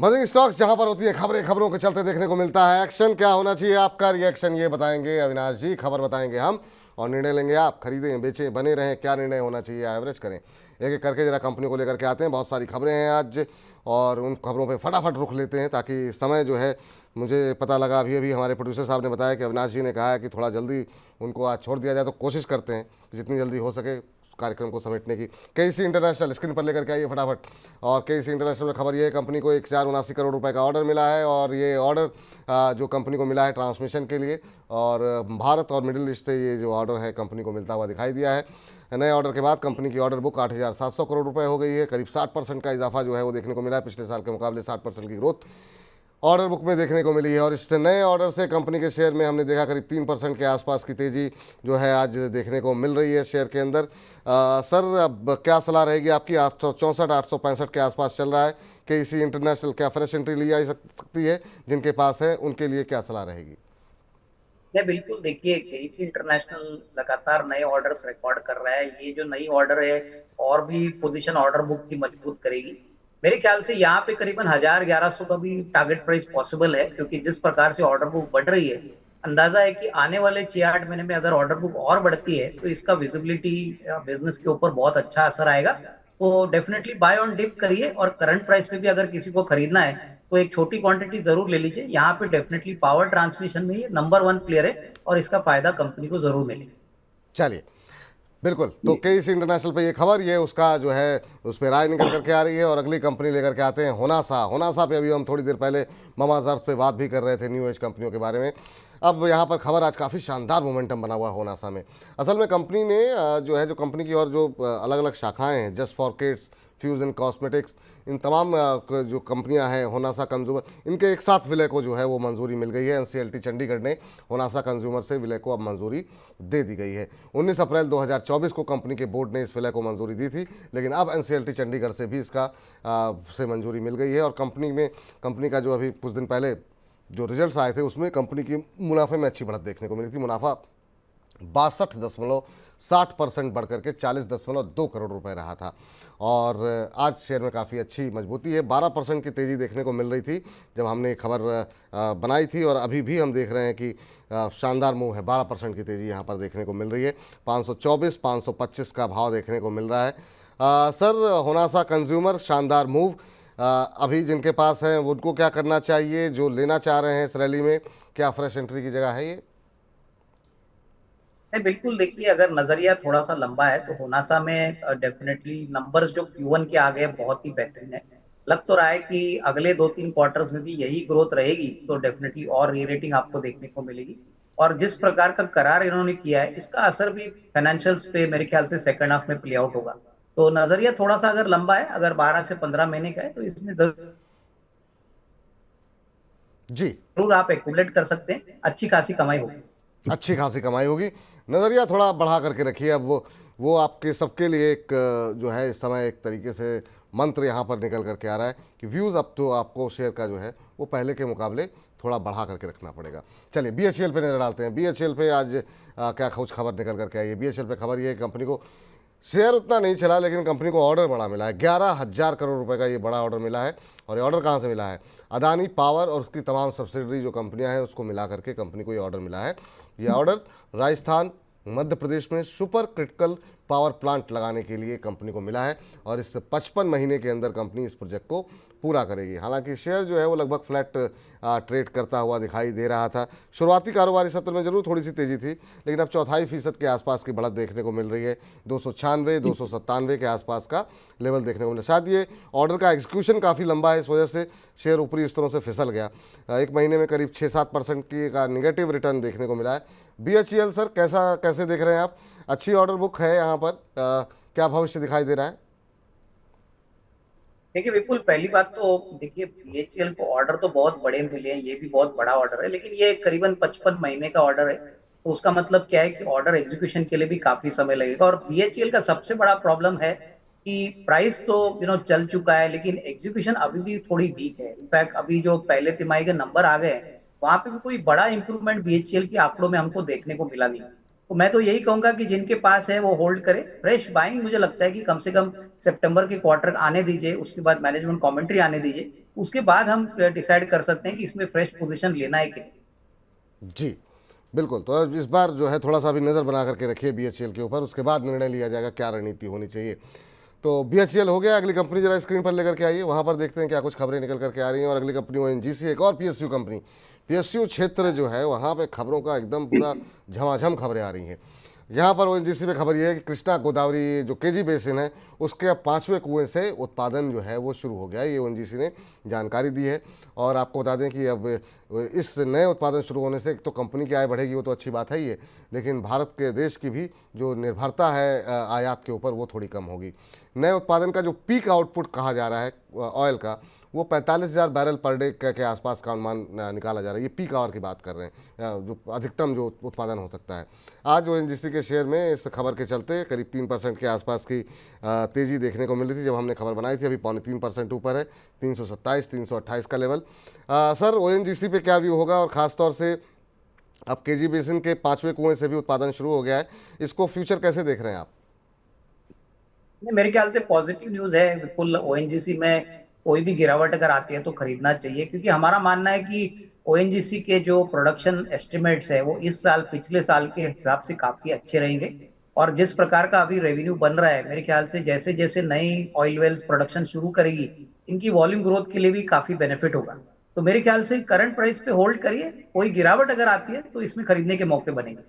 Merging stocks जहां पर होती है खबरें, खबरों के चलते देखने को मिलता है एक्शन। क्या होना चाहिए आपका रिएक्शन, ये बताएंगे अविनाश जी। खबर बताएंगे हम और निर्णय लेंगे आप। खरीदें, बेचें, बने रहें, क्या निर्णय होना चाहिए, एवरेज करें। एक एक करके जरा कंपनी को लेकर के आते हैं। बहुत सारी खबरें हैं आज और उन खबरों पे फटाफट रुख लेते हैं ताकि समय जो है, मुझे पता लगा अभी अभी हमारे प्रोड्यूसर साहब ने बताया कि अविनाश जी ने कहा है कि थोड़ा जल्दी उनको आज छोड़ दिया जाए, तो कोशिश करते हैं कि जितनी जल्दी हो सके कार्यक्रम को समेटने की। केईसी इंटरनेशनल स्क्रीन पर लेकर के आइए फटाफट। और केईसी इंटरनेशनल में खबर ये है, कंपनी को 1,479 करोड़ रुपए का ऑर्डर मिला है और ये ऑर्डर जो कंपनी को मिला है ट्रांसमिशन के लिए, और भारत और मिडिल ईस्ट से ये जो ऑर्डर है कंपनी को मिलता हुआ दिखाई दिया है। नए ऑर्डर के बाद कंपनी की ऑर्डर बुक 8,700 करोड़ रुपए हो गई है। करीब 60% का इजाफा जो है वो देखने को मिला है। पिछले साल के मुकाबले 60% की ग्रोथ ऑर्डर बुक में देखने को मिली है। और इस नए ऑर्डर से कंपनी के शेयर में हमने देखा करीब 3% के आसपास की तेज़ी जो है आज देखने को मिल रही है शेयर के अंदर। सर, अब क्या सलाह रहेगी आपकी? 864 865 के आसपास चल रहा है। केईसी इंटरनेशनल क्या फ्रेश एंट्री ली जा सकती है? जिनके पास है उनके लिए क्या सलाह रहेगी? नहीं, बिल्कुल। देखिए, केईसी इंटरनेशनल लगातार नए ऑर्डर्स रिकॉर्ड कर रहा है। ये जो नई ऑर्डर है और भी पोजीशन ऑर्डर बुक की मजबूत करेगी। मेरे ख्याल से यहाँ पे करीबन 1,000-1,100 का भी टारगेट प्राइस पॉसिबल है, क्योंकि जिस प्रकार से ऑर्डर बुक बढ़ रही है, अंदाजा है कि आने वाले 6-8 महीने में अगर ऑर्डर बुक और बढ़ती है तो इसका विजिबिलिटी बिजनेस के ऊपर बहुत अच्छा असर आएगा। तो डेफिनेटली बाय ऑन डिप करिए, और करंट प्राइस पे भी अगर किसी को खरीदना है तो एक छोटी क्वांटिटी जरूर ले लीजिए। यहाँ पे डेफिनेटली पावर ट्रांसमिशन में ये नंबर 1 प्लेयर है और इसका फायदा कंपनी को जरूर मिलेगा। चलिए, बिल्कुल। तो केईसी इंटरनेशनल पे ये खबर, ये उसका जो है उस पर राय निकल करके आ रही है। और अगली कंपनी लेकर के आते हैं होनासा। होनासा पे अभी हम थोड़ी देर पहले मामाअर्थ पे बात भी कर रहे थे, न्यू एज कंपनियों के बारे में। अब यहाँ पर खबर, आज काफ़ी शानदार मोमेंटम बना हुआ है होनासा में। असल में कंपनी ने जो है, जो कंपनी की और जो अलग अलग शाखाएँ हैं, just for kids, fusion cosmetics, इन तमाम जो कंपनियां हैं, होनासा कंज्यूमर, इनके एक साथ विलय को जो है वो मंजूरी मिल गई है। एनसीएलटी चंडीगढ़ ने होनासा कंज्यूमर से विलय को अब मंजूरी दे दी गई है। 19 अप्रैल 2024 को कंपनी के बोर्ड ने इस विलय को मंजूरी दी थी, लेकिन अब एनसीएलटी चंडीगढ़ से भी इसका से मंजूरी मिल गई है। और कंपनी का जो अभी कुछ दिन पहले जो रिजल्ट्स आए थे उसमें कंपनी की मुनाफे में अच्छी बढ़त देखने को मिली थी। मुनाफा 62.60% बढ़कर के 40.2 करोड़ रुपए रहा था। और आज शेयर में काफ़ी अच्छी मजबूती है। 12% की तेज़ी देखने को मिल रही थी जब हमने खबर बनाई थी, और अभी भी हम देख रहे हैं कि शानदार मूव है। 12% की तेज़ी यहाँ पर देखने को मिल रही है। 524-525 का भाव देखने को मिल रहा है। सर, होनासा कंज्यूमर, शानदार मूव। अभी जिनके पास है उनको क्या करना चाहिए? जो लेना चाह रहे हैं इस रैली में, क्या फ्रेश एंट्री की जगह है ये? नहीं, बिल्कुल। देखिए, अगर नजरिया थोड़ा सा लंबा है तो होनासा में डेफिनेटली नंबर्स जो Q1 के आ गए बहुत ही बेहतरीन है। लग तो रहा है कि अगले 2-3 क्वार्टर्स में भी यही ग्रोथ रहेगी, तो डेफिनेटली और री रेटिंग आपको देखने को मिलेगी। और जिस प्रकार का करार इन्होंने किया है, इसका असर भी फाइनेंशियल्स पे मेरे ख्याल से सेकंड हाफ में प्ले आउट होगा। तो नजरिया थोड़ा सा अगर लंबा है, अगर 12 से 15 महीने का है, तो इसमें जी, जरूर आप एक्यूमुलेट कर सकते हैं। अच्छी खासी कमाई होगी। अच्छी खासी कमाई होगी। नज़रिया थोड़ा बढ़ा करके रखिए। अब वो आपके सबके लिए एक जो है इस समय एक तरीके से मंत्र यहाँ पर निकल करके आ रहा है कि व्यूज़ अब तो आपको शेयर का जो है वो पहले के मुकाबले थोड़ा बढ़ा करके रखना पड़ेगा। चलिए, बीएचईएल पे नज़र डालते हैं। बीएचईएल पे आज क्या कुछ खबर निकल करके आई है? बीएचईएल पे खबर ये है, कंपनी को शेयर उतना नहीं चला लेकिन कंपनी को ऑर्डर बड़ा मिला है। 11,000 करोड़ रुपए का ये बड़ा ऑर्डर मिला है। और ये ऑर्डर कहाँ से मिला है? अदानी पावर और उसकी तमाम सब्सिडरी जो कंपनियां हैं उसको मिला करके कंपनी को ये ऑर्डर मिला है। ये ऑर्डर राजस्थान, मध्य प्रदेश में सुपर क्रिटिकल पावर प्लांट लगाने के लिए कंपनी को मिला है। और इस 55 महीने के अंदर कंपनी इस प्रोजेक्ट को पूरा करेगी। हालांकि शेयर जो है वो लगभग फ्लैट ट्रेड करता हुआ दिखाई दे रहा था। शुरुआती कारोबारी सत्र में जरूर थोड़ी सी तेज़ी थी, लेकिन अब 4.5% के आसपास की बढ़त देखने को मिल रही है। 296-297 के आसपास का लेवल देखने को मिला। शायद ये ऑर्डर का एग्जीक्यूशन काफ़ी लंबा है, इस वजह से शेयर ऊपरी स्तरों से फिसल गया। एक महीने में करीब 6-7% की का निगेटिव रिटर्न देखने को मिला है। बीएचईएल सर, कैसे देख रहे हैं आप? अच्छी ऑर्डर बुक है यहाँ पर, क्या भविष्य दिखाई दे रहा है? देखिए, बिल्कुल। पहली बात तो देखिए, बीएचईएल को ऑर्डर तो बहुत बड़े मिले हैं, ये भी बहुत बड़ा ऑर्डर है, लेकिन ये करीबन 55 महीने का ऑर्डर है। तो उसका मतलब क्या है कि ऑर्डर एग्जीक्यूशन के लिए भी काफी समय लगेगा। और बीएचईएल का सबसे बड़ा प्रॉब्लम है कि प्राइस तो चल चुका है, लेकिन एग्जीक्यूशन अभी भी थोड़ी वीक है। इनफैक्ट अभी जो पहले तिमाही के नंबर आ गए हैं, वहां पे भी कोई बड़ा इंप्रूवमेंट बीएचईएल के आंकड़ों में हमको देखने को मिला नहीं। तो मैं तो यही कहूंगा कि जिनके पास है वो होल्ड करे। फ्रेश बाइंग मुझे लगता है कि कम से कम सितंबर के क्वार्टर आने दीजिए, उसके बाद मैनेजमेंट कमेंट्री आने दीजिए, उसके बाद हम डिसाइड कर सकते हैं कि इसमें फ्रेश पोजीशन लेना है कि नहीं। जी, बिल्कुल। तो अब इस बार जो है थोड़ा-सा अभी नज़र बना करके रखिए बीएचईएल के ऊपर, उसके बाद निर्णय लिया जाएगा क्या रणनीति होनी चाहिए। तो बीएचईएल हो गया, अगली कंपनी जरा स्क्रीन पर लेकर के आइए, वहाँ पर देखते हैं क्या कुछ खबरें निकल करके आ रही हैं। और अगली कंपनी ओएनजीसी, एक और पीएसयू कंपनी। पीएसयू क्षेत्र जो है वहाँ पे खबरों का एकदम पूरा झमाझम खबरें आ रही हैं। यहाँ पर ओएनजीसी में खबर ये है कि कृष्णा गोदावरी जो केजी बेसिन है उसके अब 5वें कुएं से उत्पादन जो है वो शुरू हो गया है, ये ओएनजीसी ने जानकारी दी है। और आपको बता दें कि अब इस नए उत्पादन शुरू होने से एक तो कंपनी की आय बढ़ेगी, वो तो अच्छी बात है ही है, लेकिन भारत के देश की भी जो निर्भरता है आयात के ऊपर वो थोड़ी कम होगी। नए उत्पादन का जो पीक आउटपुट कहा जा रहा है ऑयल का, वो 45,000 बैरल पर डे के आसपास का अनुमान निकाला जा रहा है। ये पीक आवर की बात कर रहे हैं, जो अधिकतम जो उत्पादन हो सकता है। आज ओएनजीसी के शेयर में इस खबर के चलते करीब 3% के आसपास की तेज़ी देखने को मिल रही थी जब हमने खबर बनाई थी। अभी 3.25% ऊपर है, 327 328 का लेवल। सर, ओएनजीसी पे क्या व्यू होगा, और ख़ासतौर से अब केजी बेसिन के 5वें कुएं से भी उत्पादन शुरू हो गया है, इसको फ्यूचर कैसे देख रहे हैं आप? नहीं, मेरे ख्याल से पॉजिटिव न्यूज है बिल्कुल। ओएनजीसी में कोई भी गिरावट अगर आती है तो खरीदना चाहिए, क्योंकि हमारा मानना है कि ओएनजीसी के जो प्रोडक्शन एस्टिमेट्स है वो इस साल पिछले साल के हिसाब से काफी अच्छे रहेंगे। और जिस प्रकार का अभी रेवेन्यू बन रहा है, मेरे ख्याल से जैसे जैसे नई ऑयल वेल्स प्रोडक्शन शुरू करेगी, इनकी वॉल्यूम ग्रोथ के लिए भी काफी बेनिफिट होगा। तो मेरे ख्याल से करंट प्राइस पे होल्ड करिए, कोई गिरावट अगर आती है तो इसमें खरीदने के मौके बनेंगे।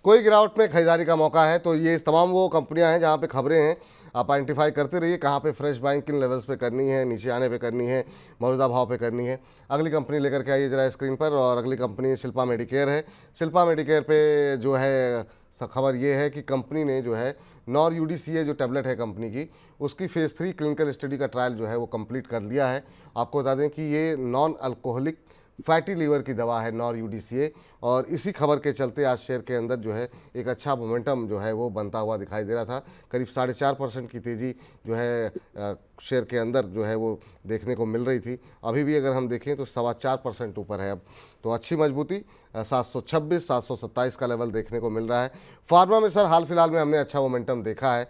कोई गिरावट में खरीदारी का मौका है, तो ये तमाम वो कंपनियां हैं जहां पे खबरें हैं, आप आइडेंटिफाई करते रहिए कहाँ पे फ्रेश बाइंग किन लेवल्स पे करनी है, नीचे आने पे करनी है, मौजूदा भाव पे करनी है। अगली कंपनी लेकर के आइए जरा स्क्रीन पर, और अगली कंपनी शिल्पा मेडिकेयर है। शिल्पा मेडिकेयर पे जो है खबर ये है कि कंपनी ने जो है नॉर यूडीसीए जो टैबलेट है कंपनी की, उसकी फेज़ 3 क्लिनिकल स्टडी का ट्रायल जो है वो कंप्लीट कर लिया है। आपको बता दें कि ये नॉन अल्कोहलिक फैटी लीवर की दवा है नॉर यूडीसीए, और इसी खबर के चलते आज शेयर के अंदर जो है एक अच्छा मोमेंटम जो है वो बनता हुआ दिखाई दे रहा था। करीब 4.5% की तेज़ी जो है शेयर के अंदर जो है वो देखने को मिल रही थी। अभी भी अगर हम देखें तो 4.25% ऊपर है अब, तो अच्छी मजबूती। 726 727 का लेवल देखने को मिल रहा है। फार्मा में सर हाल फिलहाल में हमने अच्छा मोमेंटम देखा है।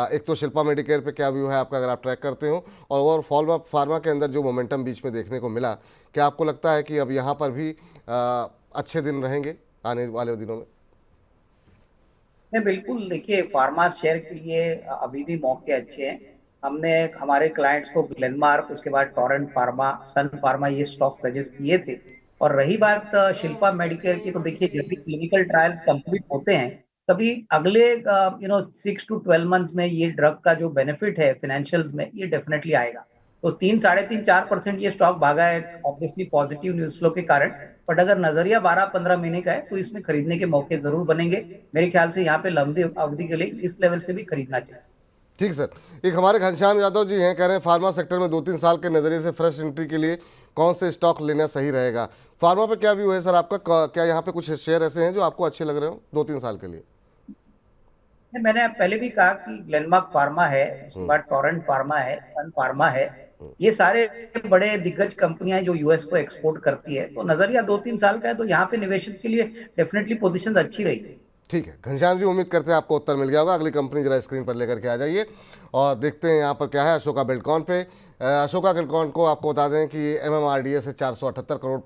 एक तो शिल्पा मेडिकेयर पे क्या व्यू है आपका, अगर आप ट्रैक करते हो, और ओवर फार्मा के अंदर जो मोमेंटम बीच में देखने को मिला, क्या आपको लगता है कि अब यहाँ पर भी अच्छे दिन रहेंगे आने वाले दिनों में? नहीं, बिल्कुल। देखिए, फार्मा शेयर के लिए अभी भी मौके अच्छे हैं। हमने हमारे क्लाइंट्स को ग्लेनमार्क, उसके बाद टोरेंट फार्मा, सन फार्मा, ये स्टॉक सजेस्ट किए थे। और रही बात शिल्पा मेडिकेयर की, तो देखिए जब भी क्लिनिकल ट्रायल्स कंप्लीट होते हैं तभी अगले 6 to 12 मंथ्स में ये ड्रग का जो बेनिफिट है फाइनेंशियल्स में, ये डेफिनेटली आएगा। तो 3, 3.5, 4% ये स्टॉक भागा है ऑब्वियसली पॉजिटिव न्यूज फ्लो के कारण। बट अगर नजरिया 12-15 महीने का है तो इसमें खरीदने के मौके जरूर बनेंगे। मेरे ख्याल से यहाँ पे लंबी अवधि के लिए इस लेवल से भी खरीदना चाहिए। ठीक सर। एक हमारे घनश्याम यादव जी हैं, कह रहे हैं फार्मा सेक्टर में 2-3 साल के नज़रिए से फ्रेश एंट्री के लिए कौन से स्टॉक लेना सही रहेगा? फार्मा पे क्या व्यू है सर आपका? क्या यहाँ पे कुछ शेयर ऐसे हैं जो आपको अच्छे लग रहे हो 2-3 साल के लिए? मैंने पहले भी कहा कि ग्लेनमार्क फार्मा है, उसके बाद टोरेंट फार्मा है, सन फार्मा है। ये सारे बड़े दिग्गज कंपनियां हैं जो यूएस को एक्सपोर्ट करती है। तो नजरिया 2-3 साल का है, तो यहाँ पे निवेशक के लिए डेफिनेटली पोजीशन अच्छी रहेगी। ठीक है घनश्याम जी, उम्मीद करते हैं आपको उत्तर मिल गया होगा। अगली कंपनी जरा स्क्रीन पर लेकर के आ जाइए और देखते हैं यहाँ पर क्या है अशोका बिल्डकॉन पे। अशोका बिल्डकॉन को आपको बता दें कि एमएमआरडीए से 478 करोड़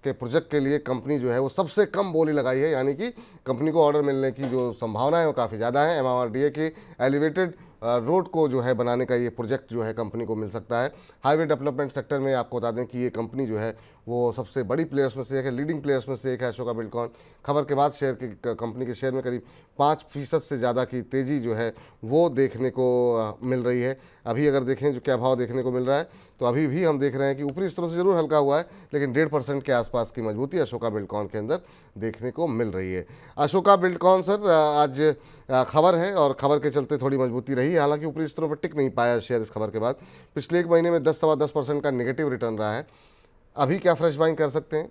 के प्रोजेक्ट के लिए कंपनी जो है वो सबसे कम बोली लगाई है, यानी कि कंपनी को ऑर्डर मिलने की जो संभावना है वो काफ़ी ज़्यादा है। एमएमआरडीए के एलिवेटेड रोड को जो है बनाने का ये प्रोजेक्ट जो है कंपनी को मिल सकता है। हाईवे डेवलपमेंट सेक्टर में आपको बता दें कि ये कंपनी जो है वो सबसे बड़ी प्लेयर्स में से एक है, लीडिंग प्लेयर्स में से एक है अशोका बिल्डकॉन। खबर के बाद शेयर की कंपनी के शेयर में करीब 5% से ज़्यादा की तेज़ी जो है वो देखने को मिल रही है। अभी अगर देखें जो क्या भाव देखने को मिल रहा है, तो अभी भी हम देख रहे हैं कि ऊपरी स्तरों से जरूर हल्का हुआ है, लेकिन 1.5% के आसपास की मजबूती अशोका बिल्डकॉन के अंदर देखने को मिल रही है। अशोका बिल्डकॉन सर आज खबर है और खबर के चलते थोड़ी मजबूती रही, हालांकि ऊपरी स्तरों पर टिक नहीं पाया शेयर इस खबर के बाद। पिछले एक महीने में 10-10% का नेगेटिव रिटर्न रहा है। अभी क्या फ्रेश बाइंग कर सकते हैं?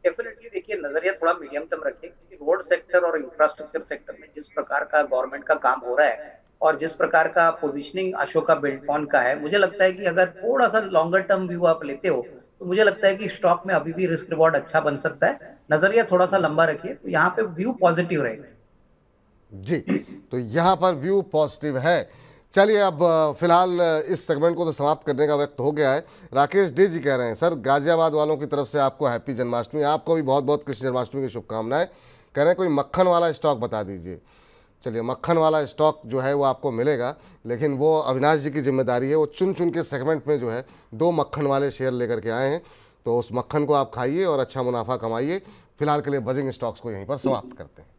डेफिनेटली देखिए, नजरिया थोड़ा मीडियम टर्म रखिए, क्योंकि रोड सेक्टर और इंफ्रास्ट्रक्चर सेक्टर में जिस प्रकार का गवर्नमेंट का काम हो रहा है और जिस प्रकार का पोजीशनिंग अशोका बिल्डकॉन का है, मुझे लगता है कि अगर थोड़ा सा लॉन्गर टर्म व्यू आप लेते हो तो मुझे लगता है कि स्टॉक में अभी भी रिस्क रिवॉर्ड अच्छा बन सकता है। नजरिया थोड़ा सा लंबा रखिए, तो यहाँ पे व्यू पॉजिटिव रहेगा। जी, तो यहाँ पर व्यू पॉजिटिव है। चलिए अब फिलहाल इस सेगमेंट को तो समाप्त करने का वक्त हो गया है। राकेश डे जी कह रहे हैं, सर गाजियाबाद वालों की तरफ से आपको हैप्पी जन्माष्टमी, आपको भी बहुत बहुत कृष्ण जन्माष्टमी की शुभकामनाएं। कह रहे हैं कोई मक्खन वाला स्टॉक बता दीजिए। चलिए मक्खन वाला स्टॉक जो है वो आपको मिलेगा, लेकिन वो अविनाश जी की जिम्मेदारी है। वो चुन चुन के सेगमेंट में जो है 2 मक्खन वाले शेयर लेकर के आए हैं, तो उस मक्खन को आप खाइए और अच्छा मुनाफा कमाइए। फिलहाल के लिए बजिंग स्टॉक्स को यहीं पर समाप्त करते हैं।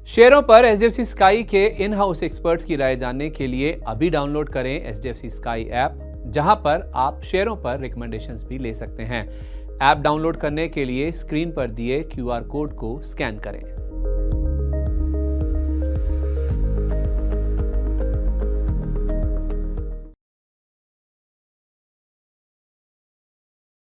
शेयरों पर एचडीएफसी स्काई के इन हाउस एक्सपर्ट्स की राय जानने के लिए अभी डाउनलोड करें एचडीएफसी स्काई ऐप, जहां पर आप शेयरों पर रिकमेंडेशंस भी ले सकते हैं। ऐप डाउनलोड करने के लिए स्क्रीन पर दिए क्यूआर कोड को स्कैन करें।